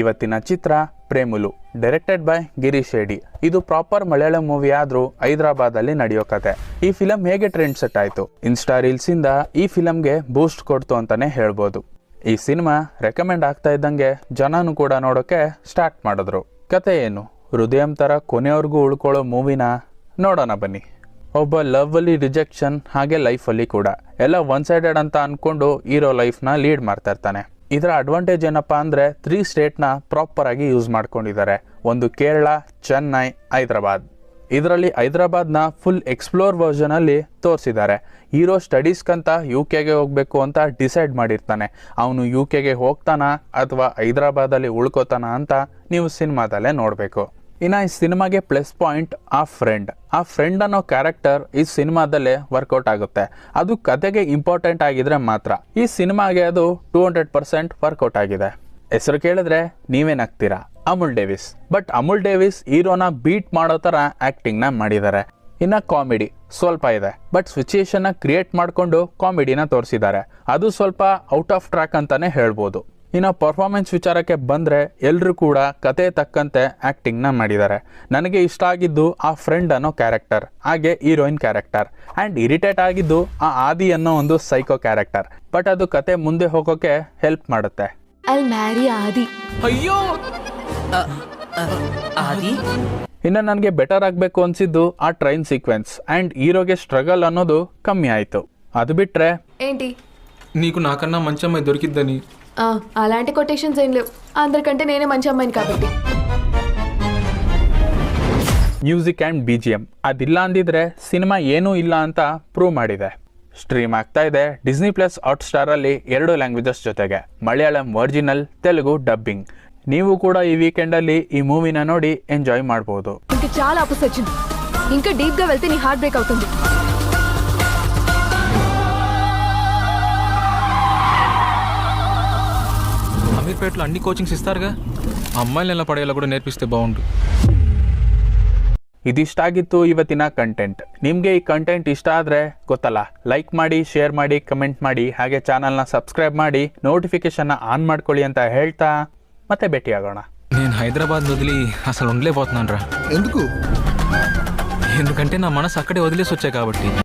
ಇವತ್ತಿನ ಚಿತ್ರ ಪ್ರೇಮುಲು, directed by Girish Shetty. ಇದು proper Malayalam movie ಆದ್ರೂ ಹೈದರಾಬಾದಲ್ಲಿ ನಡೆಯೋ ಕತೆ. ಈ ಫಿಲಂ ಹೇಗೆ ಟ್ರೆಂಡ್ ಸೆಟ್ ಆಯ್ತು, ಇನ್ಸ್ಟಾ ರೀಲ್ಸ್ ಇಂದ ಈ ಫಿಲಂಗೆ ಬೂಸ್ಟ್ ಕೊಡ್ತು ಅಂತಾನೆ ಹೇಳ್ಬೋದು. ಈ ಸಿನಿಮಾ ರೆಕಮೆಂಡ್ ಆಗ್ತಾ ಇದ್ದಂಗೆ ಜನನು ಕೂಡ ನೋಡೋಕೆ ಸ್ಟಾರ್ಟ್ ಮಾಡಿದ್ರು. ಕತೆ ಏನು, ಹೃದಯಂ ತರ ಕೊನೆವರೆಗೂ ಉಳ್ಕೊಳ್ಳೋ ಮೂವಿನ ನೋಡೋಣ ಬನ್ನಿ. ಒಬ್ಬ ಲವ್ ಅಲ್ಲಿ ರಿಜೆಕ್ಷನ್, ಹಾಗೆ ಲೈಫಲ್ಲಿ ಕೂಡ ಎಲ್ಲ ಒನ್ ಸೈಡೆಡ್ ಅಂತ ಅನ್ಕೊಂಡು ಹೀರೋ ಲೈಫ್ನ ಲೀಡ್ ಮಾಡ್ತಾ ಇರ್ತಾನೆ. ಇದರ ಅಡ್ವಾಂಟೇಜ್ ಏನಪ್ಪಾ ಅಂದರೆ 3 ಸ್ಟೇಟ್ನ ಪ್ರಾಪರ್ ಆಗಿ ಯೂಸ್ ಮಾಡ್ಕೊಂಡಿದ್ದಾರೆ. ಒಂದು ಕೇರಳ, ಚೆನ್ನೈ, ಹೈದರಾಬಾದ್. ಇದರಲ್ಲಿ ಹೈದರಾಬಾದ್ನ ಫುಲ್ ಎಕ್ಸ್ಪ್ಲೋರ್ ವರ್ಷನ್ ಅಲ್ಲಿ ತೋರಿಸಿದ್ದಾರೆ. ಹೀರೋ ಸ್ಟಡೀಸ್ಕಂತ UK ಹೋಗಬೇಕು ಅಂತ ಡಿಸೈಡ್ ಮಾಡಿರ್ತಾನೆ. ಅವನು UK ಹೋಗ್ತಾನ ಅಥವಾ ಹೈದರಾಬಾದಲ್ಲಿ ಉಳ್ಕೋತಾನ ಅಂತ ನೀವು ಸಿನಿಮಾದಲ್ಲೇ ನೋಡಬೇಕು. ಇನ್ನು ಈ ಸಿನಿಮಾಗೆ ಪ್ಲಸ್ ಪಾಯಿಂಟ್ ಆ ಫ್ರೆಂಡ್ ಅನ್ನೋ ಕ್ಯಾರೆಕ್ಟರ್ ಈ ಸಿನಿಮಾದಲ್ಲೇ ವರ್ಕೌಟ್ ಆಗುತ್ತೆ. ಅದು ಕತೆಗೆ ಇಂಪಾರ್ಟೆಂಟ್ ಆಗಿದ್ರೆ ಮಾತ್ರ. ಈ ಸಿನಿಮಾಗೆ ಅದು 200% ವರ್ಕೌಟ್ ಆಗಿದೆ. ಹೆಸರು ಕೇಳಿದ್ರೆ ನೀವೇನಾಗ್ತೀರಾ, Amul Davis. But Amul Davis ಹೀರೋನ ಬೀಟ್ ಮಾಡೋ ಥರ ಆ್ಯಕ್ಟಿಂಗ್ನ ಮಾಡಿದ್ದಾರೆ. ಇನ್ನು ಕಾಮಿಡಿ ಸ್ವಲ್ಪ ಇದೆ, ಬಟ್ ಸಿಚುಯೇಷನ್ನ ಕ್ರಿಯೇಟ್ ಮಾಡಿಕೊಂಡು ಕಾಮಿಡಿನ ತೋರಿಸಿದ್ದಾರೆ. ಅದು ಸ್ವಲ್ಪ ಔಟ್ ಆಫ್ ಟ್ರ್ಯಾಕ್ ಅಂತಾನೆ ಹೇಳ್ಬೋದು. ಇನ್ನು ಪರ್ಫಾರ್ಮೆನ್ಸ್ ವಿಚಾರಕ್ಕೆ ಬಂದರೆ ಎಲ್ಲರೂ ಕೂಡ ಕತೆ ತಕ್ಕಂತೆ ಆ್ಯಕ್ಟಿಂಗ್ನ ಮಾಡಿದ್ದಾರೆ. ನನಗೆ ಇಷ್ಟ ಆಗಿದ್ದು ಆ ಫ್ರೆಂಡ್ ಅನ್ನೋ ಕ್ಯಾರೆಕ್ಟರ್, ಹಾಗೆ ಹೀರೋಯಿನ್ ಕ್ಯಾರೆಕ್ಟರ್. ಆ್ಯಂಡ್ ಇರಿಟೇಟ್ ಆಗಿದ್ದು ಆ ಆದಿ ಅನ್ನೋ ಒಂದು ಸೈಕೋ ಕ್ಯಾರೆಕ್ಟರ್. ಬಟ್ ಅದು ಕತೆ ಮುಂದೆ ಹೋಗೋಕೆ ಹೆಲ್ಪ್ ಮಾಡುತ್ತೆ. ಇನ್ನು ನನಗೆ ಬೆಟರ್ ಆಗಬೇಕು ಅನಿಸಿದ್ದು ಆ ಟ್ರೈನ್ ಸೀಕ್ವೆನ್ಸ್ ಆ್ಯಂಡ್ ಹೀರೋಗೆ ಸ್ಟ್ರಗಲ್ ಅನ್ನೋದು ಕಮ್ಮಿ ಆಯಿತು. ಅದು ಬಿಟ್ಟರೆ ఏంటి నీకు నాకన్నా మంచి అమ్మాయి దొరికిద్దని. అలాంటి కొటేషన్స్ ఏం లేవు. అందరికంటే నేనే మంచి అమ్మాయిని కాబట్టి. ಮ್ಯೂಸಿಕ್ ಆ್ಯಂಡ್ BGM ಅದಿಲ್ಲ ಅಂದಿದ್ರೆ ಸಿನಿಮಾ ಏನೂ ಇಲ್ಲ ಅಂತ ಪ್ರೂವ್ ಮಾಡಿದೆ. ಸ್ಟ್ರೀಮ್ ಆಗ್ತಾ ಇದೆ Disney+ ಹಾಟ್ಸ್ಟಾರಲ್ಲಿ 2 ಲ್ಯಾಂಗ್ವೇಜಸ್ ಜೊತೆಗೆ, ಮಲಯಾಳಂ ಒರಿಜಿನಲ್, ತೆಲುಗು ಡಬ್ಬಿಂಗ್. ನೀವು ಕೂಡ ಈ ವೀಕೆಂಡಲ್ಲಿ ಈ ಮೂವಿನ ನೋಡಿ ಎಂಜಾಯ್ ಮಾಡ್ಬೋದು. ఇంకా చాలా అప్సెట్ వచ్చింది. ఇంకా డీప్ గా వెళ్తే నీ హార్ట్ బ్రేక్ అవుతుంది. అమీర్పేటలో అన్ని కోచింగ్స్ ఇస్తారుగా, అమ్మాయిలు ఎలా పడేలా కూడా నేర్పిస్తే బాగుండు. ಇದಿಷ್ಟ ಆಗಿತ್ತು ಇವತ್ತಿನ ಕಂಟೆಂಟ್. ನಿಮಗೆ ಈ ಕಂಟೆಂಟ್ ಇಷ್ಟ ಆದರೆ ಗೊತ್ತಲ್ಲ, ಲೈಕ್ ಮಾಡಿ, ಶೇರ್ ಮಾಡಿ, ಕಮೆಂಟ್ ಮಾಡಿ, ಹಾಗೆ ಚಾನಲ್ನ ಸಬ್ಸ್ಕ್ರೈಬ್ ಮಾಡಿ, ನೋಟಿಫಿಕೇಶನ್ನ ಆನ್ ಮಾಡ್ಕೊಳ್ಳಿ ಅಂತ ಹೇಳ್ತಾ ಮತ್ತೆ ಭೇಟಿಯಾಗೋಣ. నేను హైదరాబాద్ వదిలి అసలు ఉండలేకపోతున్నాను రా. ఎందుకు? ఎందుకంటే నా మనసు అక్కడే వదిలేసి వచ్చా కాబట్టి.